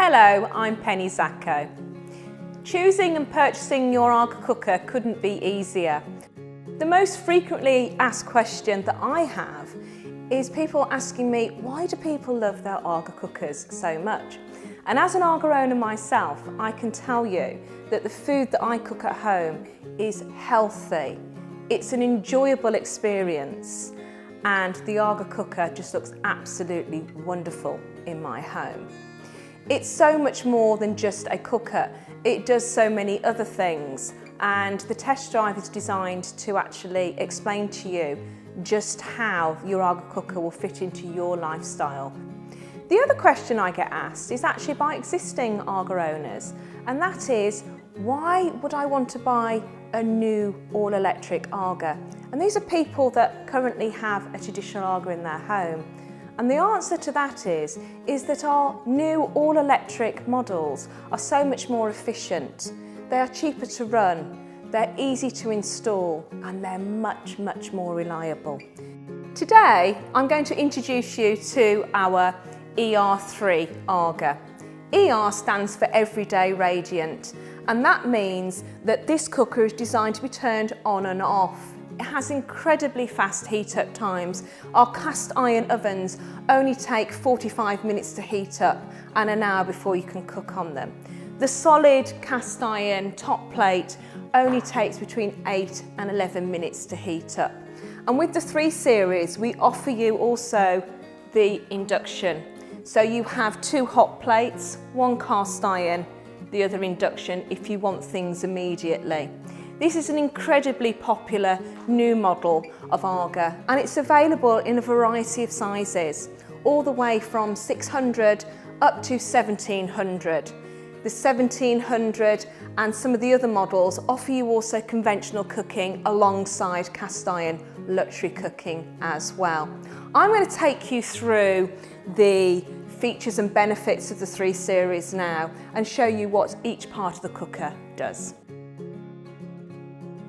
Hello, I'm Penny Zacco. Choosing and purchasing your AGA cooker couldn't be easier. The most frequently asked question that I have is people asking me, why do people love their AGA cookers so much? And as an AGA owner myself, I can tell you that the food that I cook at home is healthy. It's an enjoyable experience, and the AGA cooker just looks absolutely wonderful in my home. It's so much more than just a cooker. It does so many other things, and the test drive is designed to actually explain to you just how your AGA cooker will fit into your lifestyle. The other question I get asked is actually by existing AGA owners, and that is, why would I want to buy a new all-electric AGA? And these are people that currently have a traditional AGA in their home. And the answer to that is that our new all-electric models are so much more efficient. They are cheaper to run, they're easy to install, and they're much, much more reliable. Today, I'm going to introduce you to our eR3 AGA. ER stands for Everyday Radiant, and that means that this cooker is designed to be turned on and off. It has incredibly fast heat-up times. Our cast iron ovens only take 45 minutes to heat up and an hour before you can cook on them. The solid cast iron top plate only takes between 8 and 11 minutes to heat up. And with the 3 series, we offer you also the induction. So you have 2 hot plates, 1 cast iron, the other induction if you want things immediately. This is an incredibly popular new model of AGA, and it's available in a variety of sizes, all the way from 600 up to 1700. The 1700 and some of the other models offer you also conventional cooking alongside cast iron luxury cooking as well. I'm going to take you through the features and benefits of the 3 series now and show you what each part of the cooker does.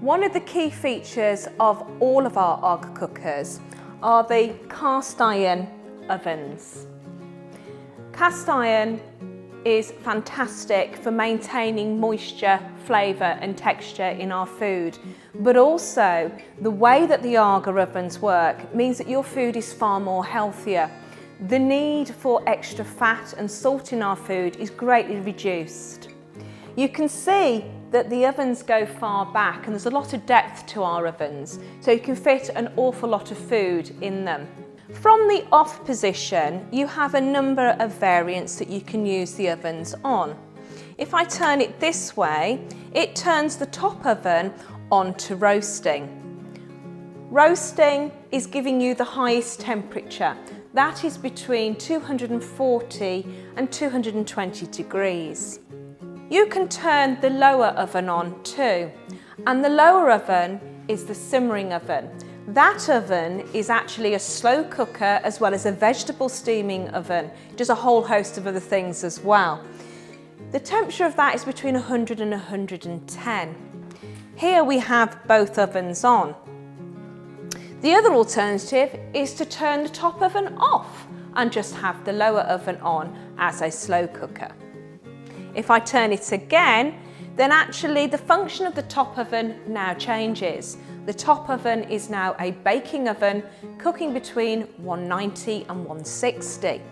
One of the key features of all of our AGA cookers are the cast iron ovens. Cast iron is fantastic for maintaining moisture, flavour and texture in our food, but also the way that the AGA ovens work means that your food is far more healthier. The need for extra fat and salt in our food is greatly reduced. You can see that the ovens go far back and there's a lot of depth to our ovens, so you can fit an awful lot of food in them. From the off position, you have a number of variants that you can use the ovens on. If I turn it this way, it turns the top oven on to roasting. Roasting is giving you the highest temperature. That is between 240 and 220 degrees. You can turn the lower oven on too, and the lower oven is the simmering oven. That oven is actually a slow cooker as well as a vegetable steaming oven. It does a whole host of other things as well. The temperature of that is between 100 and 110. Here we have both ovens on. The other alternative is to turn the top oven off and just have the lower oven on as a slow cooker. If I turn it again, then actually the function of the top oven now changes. The top oven is now a baking oven, cooking between 190 and 160.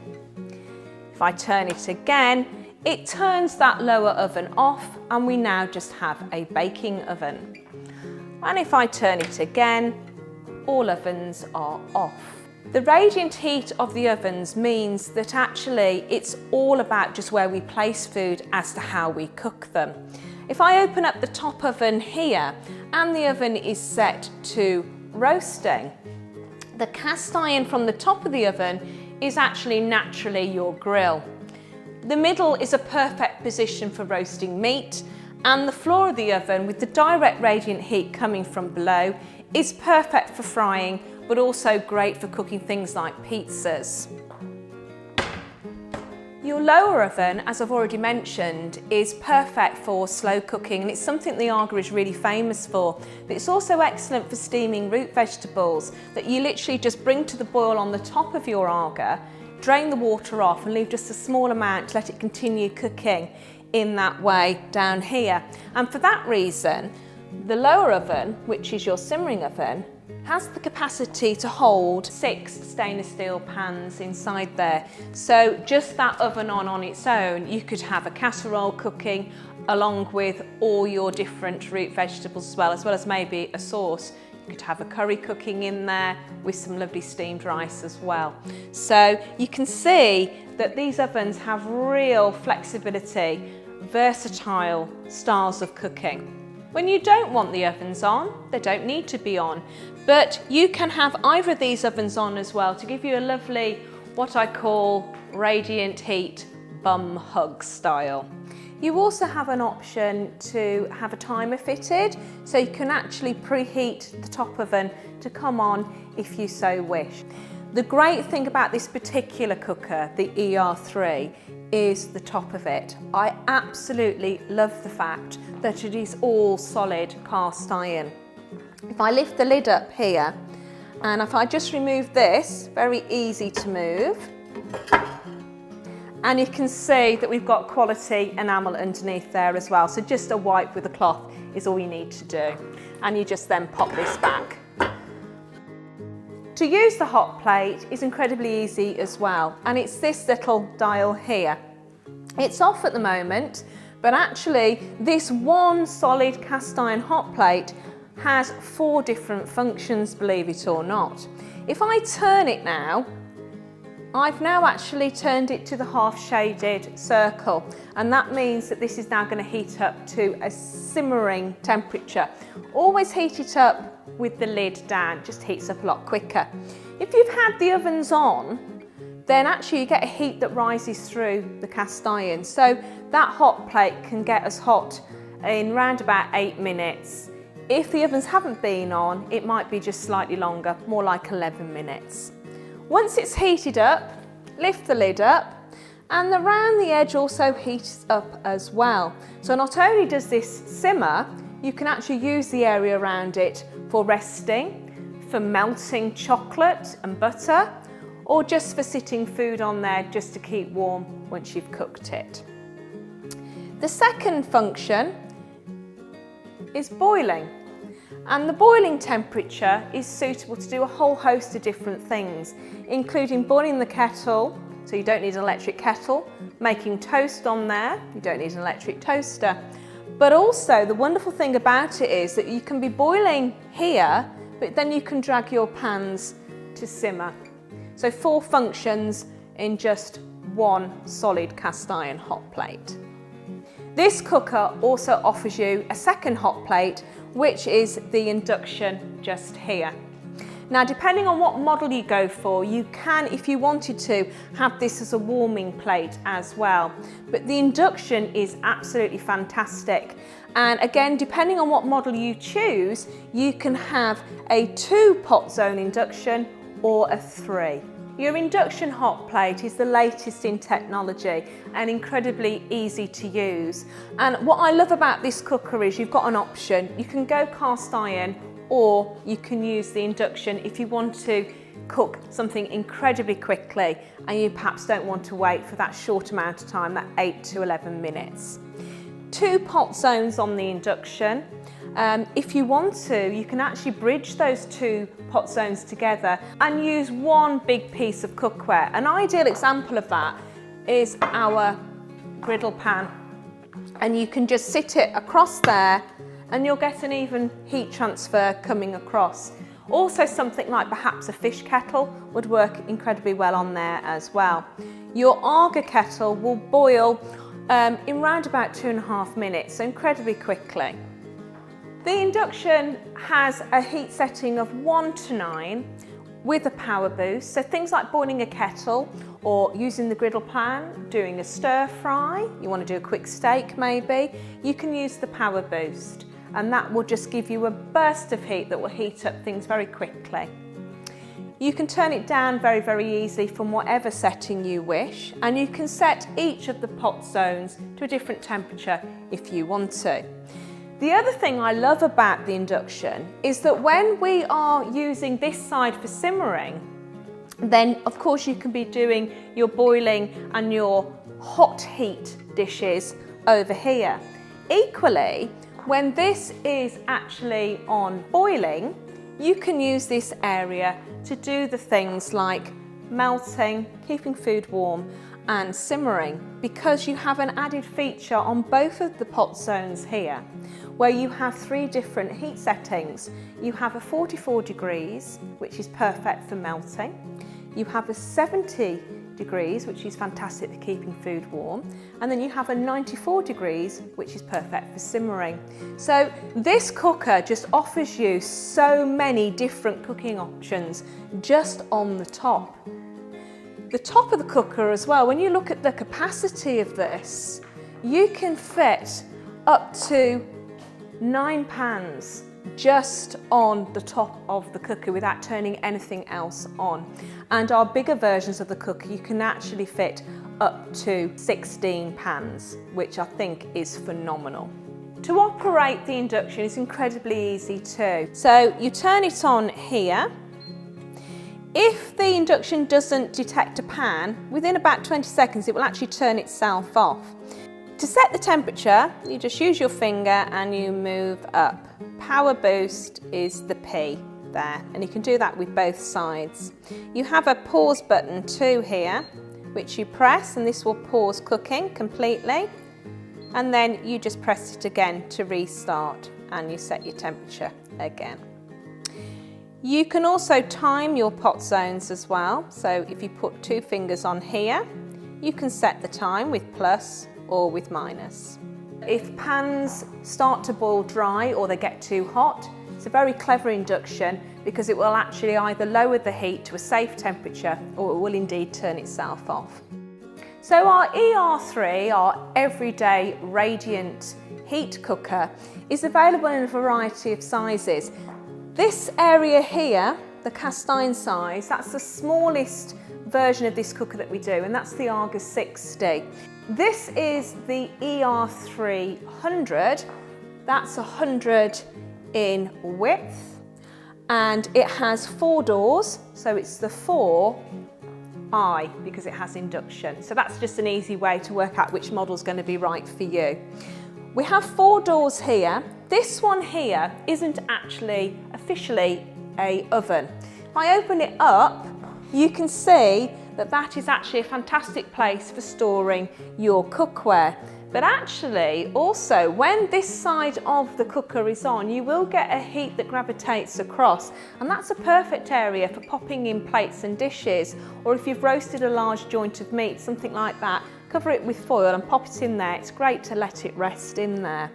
If I turn it again, it turns that lower oven off and we now just have a baking oven. And if I turn it again, all ovens are off. The radiant heat of the ovens means that actually it's all about just where we place food as to how we cook them. If I open up the top oven here and the oven is set to roasting, the cast iron from the top of the oven is actually naturally your grill. The middle is a perfect position for roasting meat, and the floor of the oven with the direct radiant heat coming from below is perfect for frying, but also great for cooking things like pizzas. Your lower oven, as I've already mentioned, is perfect for slow cooking, and it's something the AGA is really famous for. But it's also excellent for steaming root vegetables that you literally just bring to the boil on the top of your AGA, drain the water off and leave just a small amount to let it continue cooking in that way down here. And for that reason, the lower oven, which is your simmering oven, has the capacity to hold 6 stainless steel pans inside there. So just that oven on its own, you could have a casserole cooking along with all your different root vegetables as well as maybe a sauce. You could have a curry cooking in there with some lovely steamed rice as well. So you can see that these ovens have real flexibility, versatile styles of cooking. When you don't want the ovens on, they don't need to be on, but you can have either of these ovens on as well to give you a lovely, what I call radiant heat bum hug style. You also have an option to have a timer fitted, so you can actually preheat the top oven to come on if you so wish. The great thing about this particular cooker, the eR3, is the top of it. I absolutely love the fact that it is all solid cast iron. If I lift the lid up here, and if I just remove this, very easy to move, and you can see that we've got quality enamel underneath there as well. So just a wipe with a cloth is all you need to do. And you just then pop this back. To use the hot plate is incredibly easy as well. And it's this little dial here. It's off at the moment, but actually this one solid cast iron hot plate has 4 different functions, believe it or not. If I turn it now, I've now actually turned it to the half shaded circle, and that means that this is now going to heat up to a simmering temperature. Always heat it up with the lid down, it just heats up a lot quicker. If you've had the ovens on, then actually you get a heat that rises through the cast iron. So that hot plate can get us hot in round about 8 minutes. If the ovens haven't been on, it might be just slightly longer, more like 11 minutes. Once it's heated up, lift the lid up, and around the edge also heats up as well. So not only does this simmer, you can actually use the area around it for resting, for melting chocolate and butter, or just for sitting food on there just to keep warm once you've cooked it. The second function is boiling. And the boiling temperature is suitable to do a whole host of different things, including boiling the kettle, so you don't need an electric kettle, making toast on there, you don't need an electric toaster. But also the wonderful thing about it is that you can be boiling here, but then you can drag your pans to simmer. So 4 functions in just one solid cast iron hot plate. This cooker also offers you a second hot plate, which is the induction just here. Now, depending on what model you go for, you can, if you wanted to, have this as a warming plate as well. But the induction is absolutely fantastic. And again, depending on what model you choose, you can have a 2-pot zone induction or a 3. Your induction hot plate is the latest in technology and incredibly easy to use. And what I love about this cooker is you've got an option. You can go cast iron, or you can use the induction if you want to cook something incredibly quickly and you perhaps don't want to wait for that short amount of time, that 8 to 11 minutes. 2 pot zones on the induction. If you want to, you can actually bridge those 2 pot zones together and use one big piece of cookware. An ideal example of that is our griddle pan. And you can just sit it across there and you'll get an even heat transfer coming across. Also, something like perhaps a fish kettle would work incredibly well on there as well. Your AGA kettle will boil in round about 2.5 minutes, so incredibly quickly. The induction has a heat setting of 1 to 9 with a power boost. So things like boiling a kettle or using the griddle pan, doing a stir fry, you want to do a quick steak maybe, you can use the power boost. And that will just give you a burst of heat that will heat up things very quickly. You can turn it down very, very easily from whatever setting you wish, and you can set each of the pot zones to a different temperature if you want to. The other thing I love about the induction is that when we are using this side for simmering, then of course you can be doing your boiling and your hot heat dishes over here. Equally, when this is actually on boiling, you can use this area to do the things like melting, keeping food warm and simmering, because you have an added feature on both of the pot zones here where you have 3 different heat settings. You have a 44 degrees, which is perfect for melting. You have a 70 degrees, which is fantastic for keeping food warm. And then you have a 94 degrees, which is perfect for simmering. So this cooker just offers you so many different cooking options just on the top. The top of the cooker as well, when you look at the capacity of this, you can fit up to 9 pans just on the top of the cooker without turning anything else on. And our bigger versions of the cooker, you can actually fit up to 16 pans, which I think is phenomenal. To operate the induction is incredibly easy too. So you turn it on here. If the induction doesn't detect a pan, within about 20 seconds it will actually turn itself off. To set the temperature, you just use your finger and you move up. Power boost is the P there, and you can do that with both sides. You have a pause button too here, which you press, and this will pause cooking completely. And then you just press it again to restart, and you set your temperature again. You can also time your pot zones as well. So if you put 2 fingers on here, you can set the time with plus or with minus. If pans start to boil dry or they get too hot, it's a very clever induction because it will actually either lower the heat to a safe temperature or it will indeed turn itself off. So our eR3, our everyday radiant heat cooker, is available in a variety of sizes. This area here, the cast iron size, that's the smallest version of this cooker that we do, and that's the AGA 60. This is the eR300, that's 100 in width, and it has 4 doors, so it's the 4i because it has induction. So that's just an easy way to work out which model is going to be right for you. We have 4 doors here. This one here isn't actually officially an oven. If I open it up, you can see that that is actually a fantastic place for storing your cookware. But actually, also, when this side of the cooker is on, you will get a heat that gravitates across, and that's a perfect area for popping in plates and dishes, or if you've roasted a large joint of meat, something like that, cover it with foil and pop it in there. It's great to let it rest in there.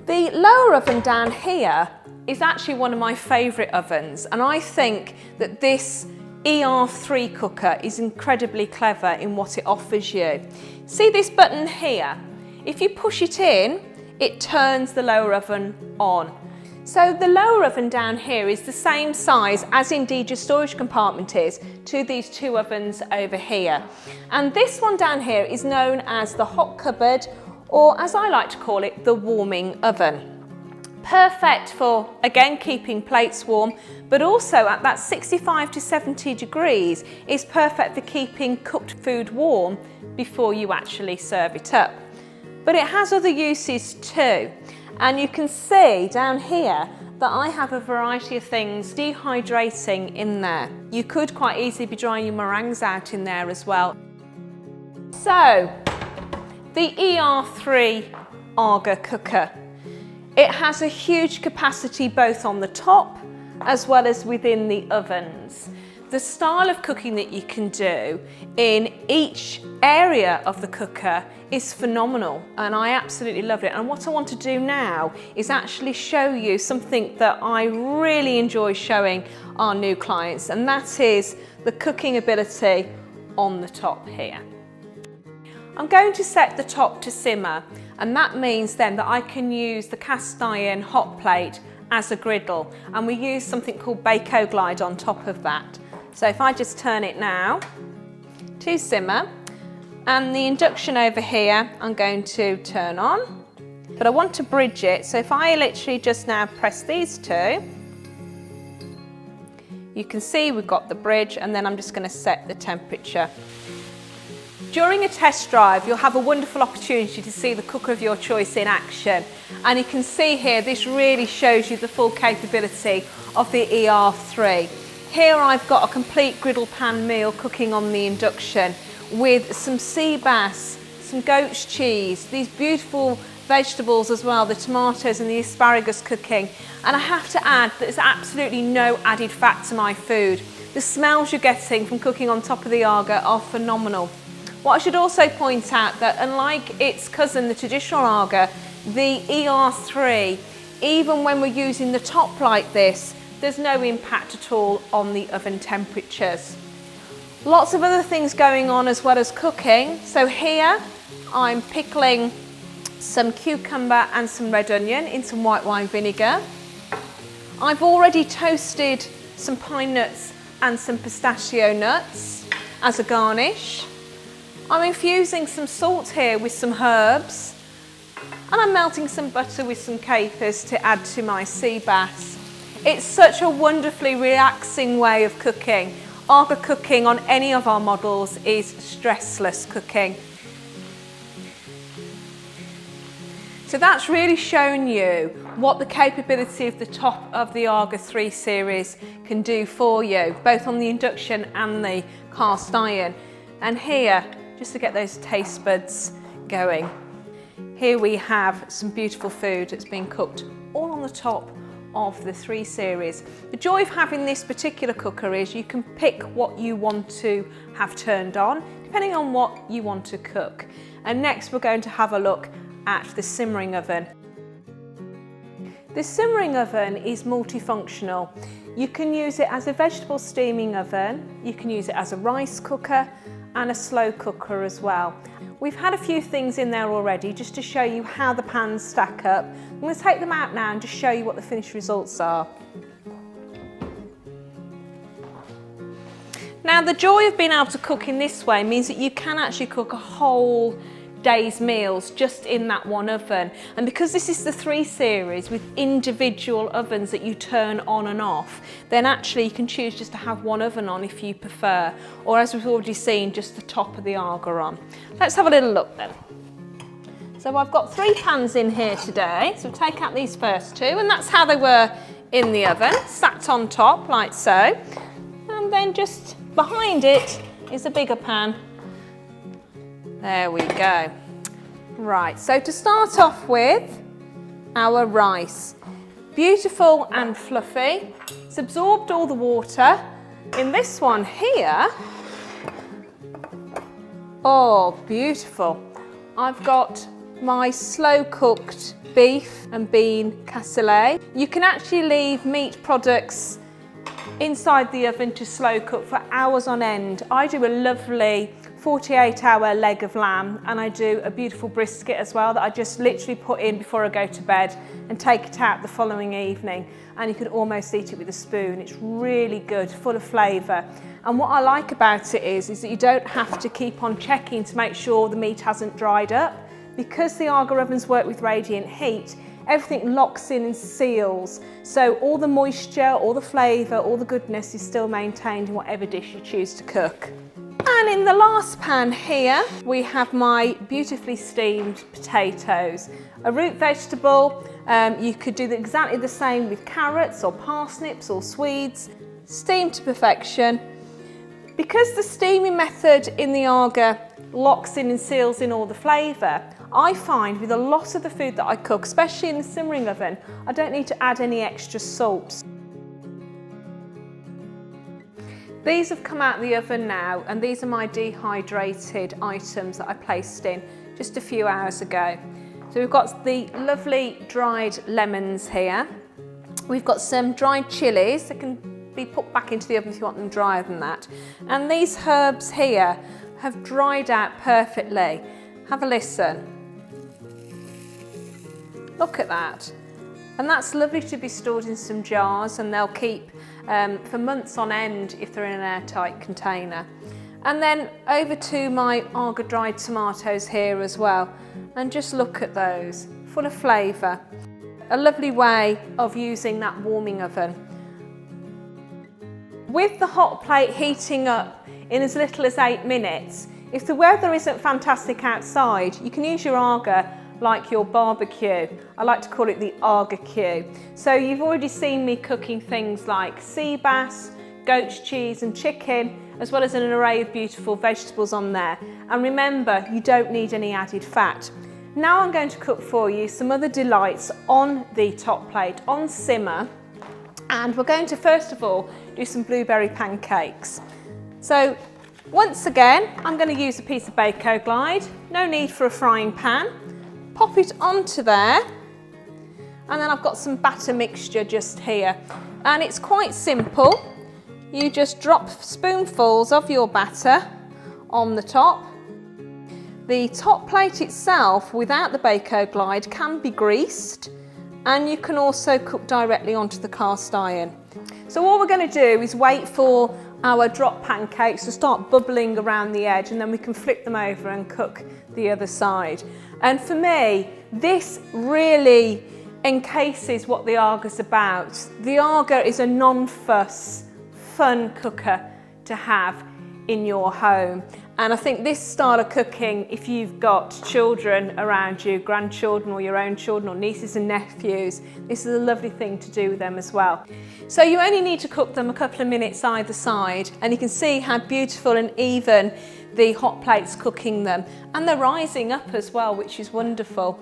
The lower oven down here is actually one of my favourite ovens, and I think that this eR3 cooker is incredibly clever in what it offers you. See this button here? If you push it in, it turns the lower oven on. So the lower oven down here is the same size as indeed your storage compartment is to these 2 ovens over here. And this one down here is known as the hot cupboard, or as I like to call it, the warming oven. Perfect for, again, keeping plates warm, but also at that 65 to 70 degrees is perfect for keeping cooked food warm before you actually serve it up. But it has other uses too. And you can see down here that I have a variety of things dehydrating in there. You could quite easily be drying your meringues out in there as well. So, the eR3 AGA cooker. It has a huge capacity both on the top as well as within the ovens. The style of cooking that you can do in each area of the cooker is phenomenal, and I absolutely love it. And what I want to do now is actually show you something that I really enjoy showing our new clients, and that is the cooking ability on the top here. I'm going to set the top to simmer, and that means then that I can use the cast iron hot plate as a griddle, and we use something called Bake-O Glide on top of that. So if I just turn it now to simmer, and the induction over here I'm going to turn on, but I want to bridge it, so if I literally just now press these 2, You can see we've got the bridge, and then I'm just going to set the temperature. During a test drive, you'll have a wonderful opportunity to see the cooker of your choice in action. And you can see here, this really shows you the full capability of the eR3. Here I've got a complete griddle pan meal cooking on the induction with some sea bass, some goat's cheese, these beautiful vegetables as well, the tomatoes and the asparagus cooking. And I have to add that there's absolutely no added fat to my food. The smells you're getting from cooking on top of the AGA are phenomenal. What I should also point out that unlike its cousin, the traditional AGA, the eR3, even when we're using the top like this, there's no impact at all on the oven temperatures. Lots of other things going on as well as cooking. So here I'm pickling some cucumber and some red onion in some white wine vinegar. I've already toasted some pine nuts and some pistachio nuts as a garnish. I'm infusing some salt here with some herbs, and I'm melting some butter with some capers to add to my sea bass. It's such a wonderfully relaxing way of cooking. AGA cooking on any of our models is stressless cooking. So that's really shown you what the capability of the top of the AGA 3 series can do for you, both on the induction and the cast iron. And here, just to get those taste buds going, here we have some beautiful food that's been cooked all on the top of the 3 series. The joy of having this particular cooker is you can pick what you want to have turned on, depending on what you want to cook. And next we're going to have a look at the simmering oven. The simmering oven is multifunctional. You can use it as a vegetable steaming oven, you can use it as a rice cooker and a slow cooker as well. We've had a few things in there already just to show you how the pans stack up. I'm going to take them out now and just show you what the finished results are. Now the joy of being able to cook in this way means that you can actually cook a whole day's meals just in that one oven. And because this is the 3 series with individual ovens that you turn on and off, then actually you can choose just to have one oven on if you prefer, or as we've already seen, just the top of the AGA on. Let's have a little look then. So I've got 3 pans in here today, so take out these first 2, and that's how they were in the oven, stacked on top like so. And then just behind it is a bigger pan. There we go. Right, so to start off with, our rice. Beautiful and fluffy. It's absorbed all the water. In this one here, oh, beautiful. I've got my slow cooked beef and bean cassoulet. You can actually leave meat products inside the oven to slow cook for hours on end. I do a lovely 48-hour leg of lamb, and I do a beautiful brisket as well that I just literally put in before I go to bed and take it out the following evening, and you could almost eat it with a spoon. It's really good, full of flavour. And what I like about it is that you don't have to keep on checking to make sure the meat hasn't dried up. Because the AGA ovens work with radiant heat, everything locks in and seals, so all the moisture, all the flavour, all the goodness is still maintained in whatever dish you choose to cook. And in the last pan here, we have my beautifully steamed potatoes. A root vegetable, you could do exactly the same with carrots or parsnips or swedes, steamed to perfection. Because the steaming method in the AGA locks in and seals in all the flavour, I find with a lot of the food that I cook, especially in the simmering oven, I don't need to add any extra salt. These have come out of the oven now, and these are my dehydrated items that I placed in just a few hours ago. So we've got the lovely dried lemons here. We've got some dried chilies that can be put back into the oven if you want them drier than that. And these herbs here have dried out perfectly. Have a listen. Look at that. And that's lovely to be stored in some jars, and they'll keep for months on end if they're in an airtight container. And then over to my AGA dried tomatoes here as well. And just look at those, full of flavour. A lovely way of using that warming oven. With the hot plate heating up in as little as 8 minutes, if the weather isn't fantastic outside, you can use your AGA like your barbecue. I like to call it the AGA queue. So you've already seen me cooking things like sea bass, goat's cheese and chicken, as well as an array of beautiful vegetables on there. And remember, you don't need any added fat. Now I'm going to cook for you some other delights on the top plate, on simmer. And we're going to first of all do some blueberry pancakes. So once again, I'm going to use a piece of Bako Glide. No need for a frying pan. Pop it onto there. And then I've got some batter mixture just here. And it's quite simple. You just drop spoonfuls of your batter on the top. The top plate itself, without the Bako Glide, can be greased, and you can also cook directly onto the cast iron. So what we're going to do is wait for our drop pancakes to start bubbling around the edge, and then we can flip them over and cook the other side. And for me, this really encases what the AGA's about. The AGA is a non-fuss, fun cooker to have in your home. And I think this style of cooking, if you've got children around you, grandchildren or your own children or nieces and nephews, this is a lovely thing to do with them as well. So you only need to cook them a couple of minutes either side, and you can see how beautiful and even the hot plate's cooking them. And they're rising up as well, which is wonderful.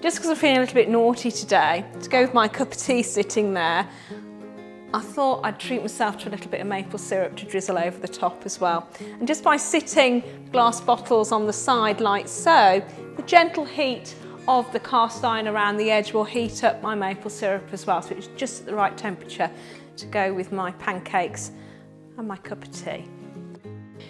Just because I'm feeling a little bit naughty today, to go with my cup of tea sitting there, I thought I'd treat myself to a little bit of maple syrup to drizzle over the top as well. And just by sitting glass bottles on the side like so, the gentle heat of the cast iron around the edge will heat up my maple syrup as well. So it's just at the right temperature to go with my pancakes and my cup of tea.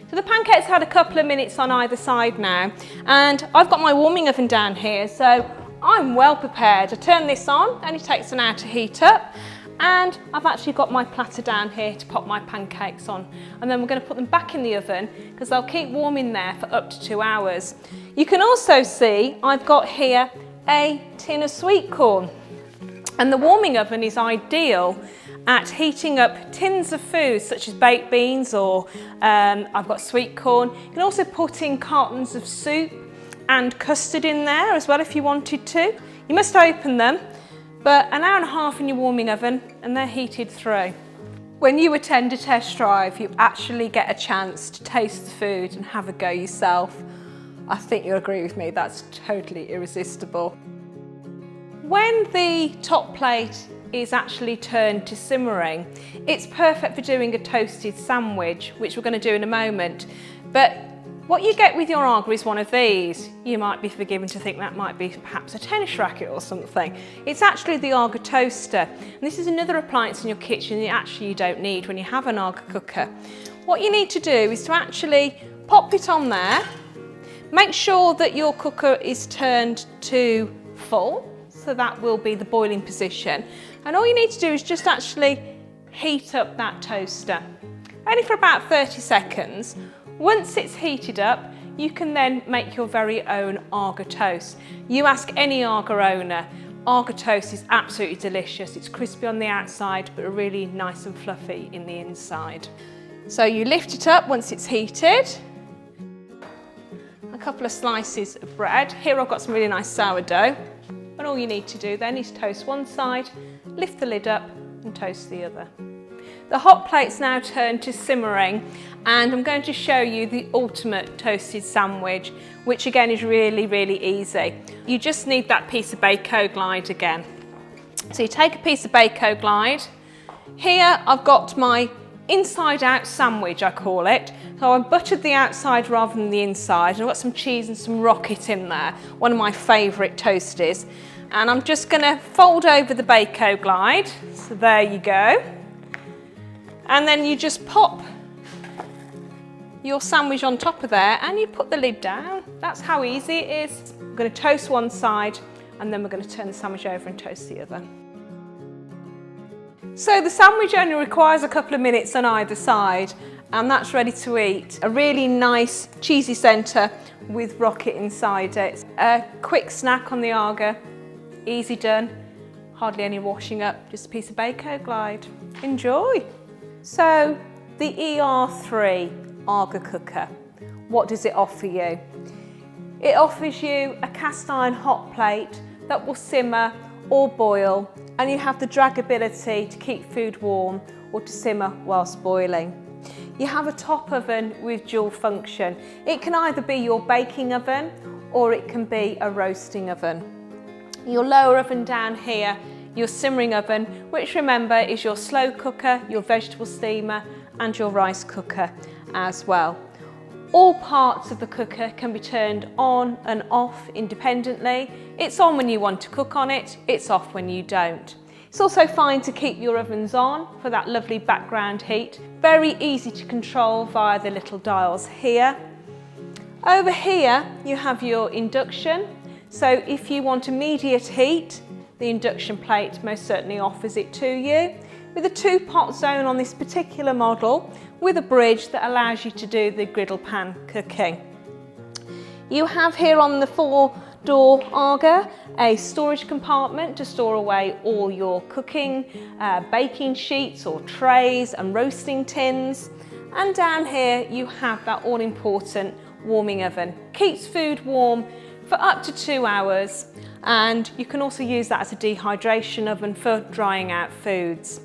So the pancakes had a couple of minutes on either side now, and I've got my warming oven down here, so I'm well prepared. I turn this on, only takes an hour to heat up. And I've actually got my platter down here to pop my pancakes on, and then we're going to put them back in the oven because they'll keep warm in there for up to 2 hours. You can also see I've got here a tin of sweet corn, and the warming oven is ideal at heating up tins of food such as baked beans, or I've got sweet corn. You can also put in cartons of soup and custard in there as well if you wanted to. You must open them. But an hour and a half in your warming oven and they're heated through. When you attend a test drive, you actually get a chance to taste the food and have a go yourself. I think you'll agree with me, that's totally irresistible. When the top plate is actually turned to simmering, it's perfect for doing a toasted sandwich, which we're going to do in a moment. But what you get with your AGA is one of these. You might be forgiven to think that might be perhaps a tennis racket or something. It's actually the AGA toaster. And this is another appliance in your kitchen that actually you don't need when you have an AGA cooker. What you need to do is to actually pop it on there. Make sure that your cooker is turned to full, so that will be the boiling position. And all you need to do is just actually heat up that toaster, only for about 30 seconds. Once it's heated up, you can then make your very own AGA toast. You ask any AGA owner, AGA toast is absolutely delicious. It's crispy on the outside, but really nice and fluffy in the inside. So you lift it up once it's heated. A couple of slices of bread. Here I've got some really nice sourdough. And all you need to do then is toast one side, lift the lid up and toast the other. The hot plate's now turned to simmering, and I'm going to show you the ultimate toasted sandwich, which again is really, really easy. You just need that piece of Bako Glide again. So you take a piece of Bako Glide. Here I've got my inside out sandwich, I call it. So I've buttered the outside rather than the inside, and I've got some cheese and some rocket in there, one of my favourite toasties. And I'm just going to fold over the Bako Glide. So there you go. And then you just pop your sandwich on top of there and you put the lid down. That's how easy it is. I'm going to toast one side and then we're going to turn the sandwich over and toast the other. So the sandwich only requires a couple of minutes on either side, and that's ready to eat. A really nice cheesy centre with rocket inside it. A quick snack on the AGA, easy done, hardly any washing up, just a piece of Bako Glide. Enjoy! So the eR3 AGA cooker. What does it offer you? It offers you a cast iron hot plate that will simmer or boil, and you have the dragability to keep food warm or to simmer whilst boiling. You have a top oven with dual function. It can either be your baking oven or it can be a roasting oven. Your lower oven down here, your simmering oven, which remember is your slow cooker, your vegetable steamer and your rice cooker as well. All parts of the cooker can be turned on and off independently. It's on when you want to cook on it, it's off when you don't. It's also fine to keep your ovens on for that lovely background heat. Very easy to control via the little dials here. Over here you have your induction. So if you want immediate heat, the induction plate most certainly offers it to you. With a 2-pot zone on this particular model, with a bridge that allows you to do the griddle pan cooking. You have here on the 4-door AGA a storage compartment to store away all your cooking, baking sheets or trays and roasting tins. And down here you have that all-important warming oven. Keeps food warm for up to 2 hours, and you can also use that as a dehydration oven for drying out foods.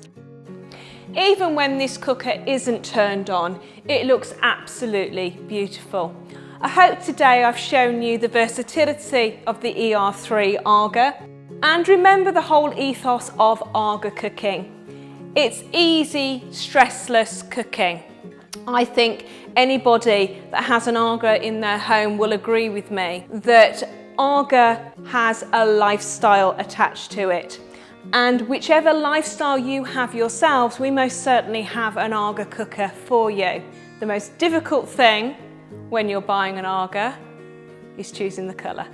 Even when this cooker isn't turned on, it looks absolutely beautiful. I hope today I've shown you the versatility of the eR3 AGA, and remember the whole ethos of AGA cooking. It's easy, stressless cooking. I think anybody that has an AGA in their home will agree with me that AGA has a lifestyle attached to it. And whichever lifestyle you have yourselves, we most certainly have an AGA cooker for you. The most difficult thing when you're buying an AGA is choosing the colour.